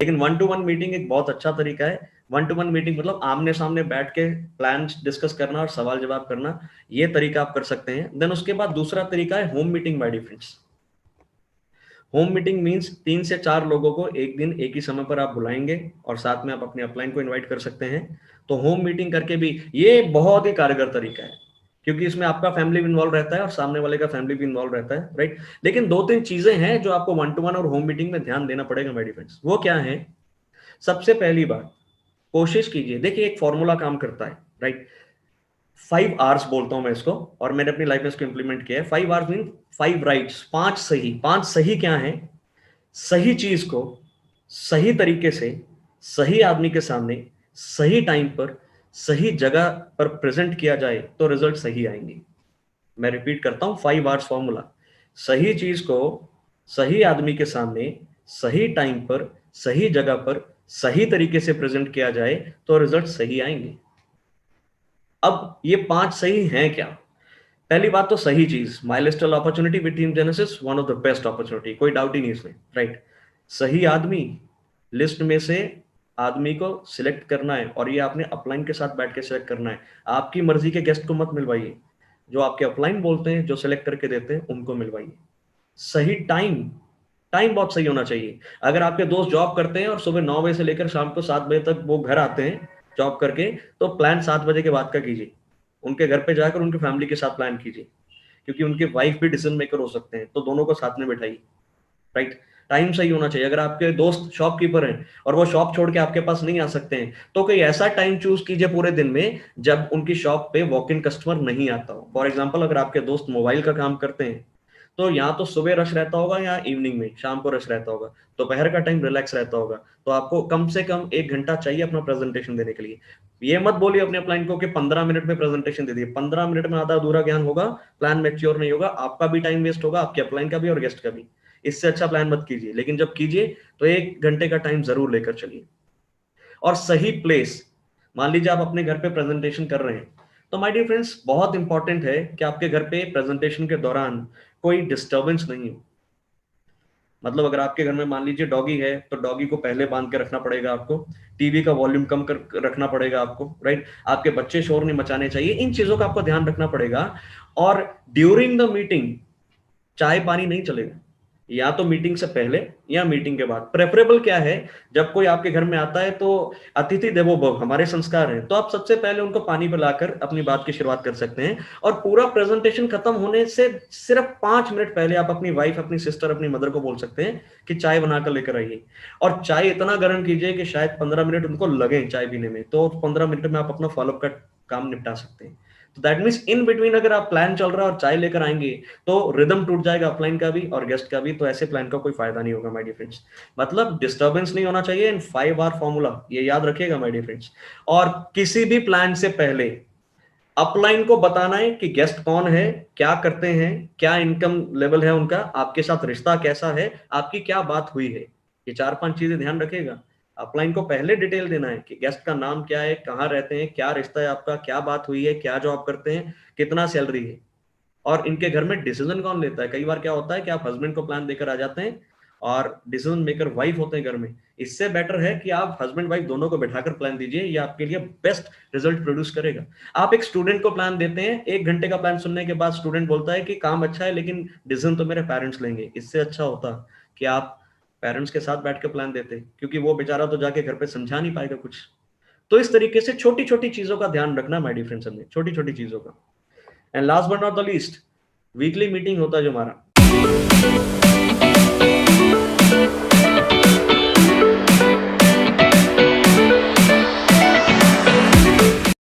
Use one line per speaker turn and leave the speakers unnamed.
लेकिन 1-to-1 meeting एक बहुत अच्छा तरीका है। 1-to-1 मीटिंग मतलब आमने सामने बैठ के प्लान डिस्कस करना और सवाल जवाब करना, ये तरीका आप कर सकते हैं। देन उसके बाद दूसरा तरीका है home meeting my dear friends. Home meeting means 3 से 4 लोगों को एक दिन एक ही समय पर आप बुलाएंगे और साथ में आप अपने अपलाइन को इनवाइट कर सकते हैं। तो होम मीटिंग करके भी ये बहुत ही कारगर तरीका है, क्योंकि इसमें आपका फैमिली भी इन्वॉल्व रहता है और सामने वाले का फैमिली भी इन्वॉल्व रहता है, राइट। लेकिन 2-3 चीजें हैं जो आपको 1-to-1 और होम मीटिंग में ध्यान देना पड़ेगा माय डियर फ्रेंड्स। वो क्या है? सबसे पहली बात, कोशिश कीजिए, देखिए एक फॉर्मूला काम करता है, राइट। 5 आवर्स बोलता हूं मैं इसको, और मैंने अपनी लाइफ में इसको इंप्लीमेंट किया है। 5 आवर्स मीन 5 राइट्स, 5 सही। 5 सही क्या है? सही चीज को सही तरीके से सही आदमी के सामने सही टाइम पर सही जगह पर प्रेजेंट किया जाए तो रिजल्ट सही आएंगे। मैं रिपीट करता हूं, 5 आवर्स फॉर्मूला। सही चीज को सही आदमी के सामने सही टाइम पर सही जगह पर सही तरीके से प्रेजेंट किया जाए तो रिजल्ट सही आएंगे। अब ये 5 सही हैं क्या? पहली बात तो सही चीज, milestone opportunity with team genesis one of the best opportunity, कोई डाउट ही नहीं इसमें, राइट। सही आदमी, लिस्ट में से आदमी को सिलेक्ट करना है और ये आपने अपलाइन के साथ बैठ के सिलेक्ट करना है। आपकी मर्जी के गेस्ट को मत मिलवाइए, जो आपके अपलाइन बोलते हैं, जो सिलेक्ट करके देते हैं, उनको मिलवाइए। सही टाइम, टाइम बहुत सही होना चाहिए। अगर आपके दोस्त जॉब करते हैं और सुबह 9 बजे से लेकर शाम को 7 बजे तक वो घर आते हैं जॉब करके, तो प्लान 7 बजे के बाद का कीजिए। उनके घर पे जाकर उनकी फैमिली के साथ प्लान कीजिए, क्योंकि उनके वाइफ भी डिसीजन मेकर हो सकते हैं, तो दोनों को साथ में बैठाइए, राइट। टाइम सही होना चाहिए। अगर आपके दोस्त शॉपकीपर हैं और वो शॉप छोड़ के आपके पास नहीं आ सकते हैं, तो कोई ऐसा टाइम चूज कीजिए पूरे दिन में जब उनकी शॉप पे वॉक इन कस्टमर नहीं आता हो। फॉर एग्जाम्पल, अगर आपके दोस्त मोबाइल का काम करते हैं, तो यहाँ तो सुबह रश रहता होगा या इवनिंग में शाम को रश रहता होगा, दोपहर का टाइम रिलैक्स रहता होगा, तो आपको कम से कम 1 घंटा चाहिए अपना प्रेजेंटेशन देने के लिए। ये मत बोलिए अपने क्लाइंट को कि 15 मिनट में प्रेजेंटेशन दे दिए। 15 मिनट में आधा अधूरा ज्ञान होगा, प्लान मैच्योर नहीं होगा, आपका भी टाइम वेस्ट होगा, आपके अपलाइन का भी और गेस्ट का भी। इससे अच्छा प्लान मत कीजिए, लेकिन जब कीजिए तो 1 घंटे का टाइम जरूर लेकर चलिए। और सही प्लेस, मान लीजिए आप अपने घर पे प्रेजेंटेशन कर रहे हैं, तो माय डियर फ्रेंड्स बहुत इंपॉर्टेंट है कि आपके घर पे प्रेजेंटेशन के दौरान कोई डिस्टर्बेंस नहीं हो। मतलब अगर आपके घर में मान लीजिए डॉगी है, तो डॉगी को पहले बांध के रखना पड़ेगा आपको, टीवी का वॉल्यूम कम कर रखना पड़ेगा आपको, राइट। आपके बच्चे शोर नहीं मचाने चाहिए, इन चीजों का आपको ध्यान रखना पड़ेगा। और ड्यूरिंग द मीटिंग चाय पानी नहीं चलेगा, या तो मीटिंग से पहले या मीटिंग के बाद। प्रेफरेबल क्या है, जब कोई आपके घर में आता है तो अतिथि देवो भव हमारे संस्कार हैं, तो आप सबसे पहले उनको पानी पिलाकर अपनी बात की शुरुआत कर सकते हैं। और पूरा प्रेजेंटेशन खत्म होने से सिर्फ 5 मिनट पहले आप अपनी वाइफ, अपनी सिस्टर, अपनी मदर को बोल सकते हैं कि चाय बनाकर लेकर आइए। और चाय इतना गर्म कीजिए कि शायद 15 मिनट उनको लगे चाय पीने में, तो 15 मिनट में आप अपना फॉलोअप का काम निपटा सकते हैं। तो दैट मीन्स इन बिटवीन अगर आप प्लान चल रहा है और चाय लेकर आएंगे तो रिदम टूट जाएगा अपलाइन का भी और गेस्ट का भी, तो ऐसे प्लान का कोई फायदा नहीं होगा माय डियर फ्रेंड्स। मतलब डिस्टर्बेंस नहीं होना चाहिए इन 5 आवर फॉर्मूला, ये याद रखिएगा माय डियर फ्रेंड्स। और किसी भी प्लान से पहले अपलाइन को बताना है कि गेस्ट कौन है, क्या करते हैं, क्या इनकम लेवल है उनका, आपके साथ रिश्ता कैसा है, आपकी क्या बात हुई है। ये 4-5 चीजें ध्यान रखिएगा। अपलाइन को पहले डिटेल देना है कि गेस्ट का नाम क्या है, कहाँ रहते हैं, क्या रिश्ता है आपका, क्या बात हुई है, क्या जॉब करते हैं, कितना सैलरी है, और इनके घर में डिसीजन कौन लेता है। कई बार क्या होता है कि आप हस्बैंड को प्लान देकर आ जाते हैं और डिसीजन मेकर वाइफ होते हैं घर में। इससे बेटर है कि आप हस्बैंड वाइफ दोनों को बैठाकर प्लान दीजिए, ये आपके लिए बेस्ट रिजल्ट प्रोड्यूस करेगा। आप एक स्टूडेंट को प्लान देते हैं, 1 घंटे का प्लान सुनने के बाद स्टूडेंट बोलता है कि काम अच्छा है लेकिन डिसीजन तो मेरे पेरेंट्स लेंगे। इससे अच्छा होता कि आप पेरेंट्स के साथ बैठ के प्लान देते, क्योंकि वो बेचारा तो जाके घर पे समझा नहीं पाएगा कुछ। तो इस तरीके से छोटी छोटी चीजों का ध्यान रखना माय डियर फ्रेंड्स, हमने छोटी छोटी चीजों का। And last but not the least, weekly meeting होता है जो हमारा,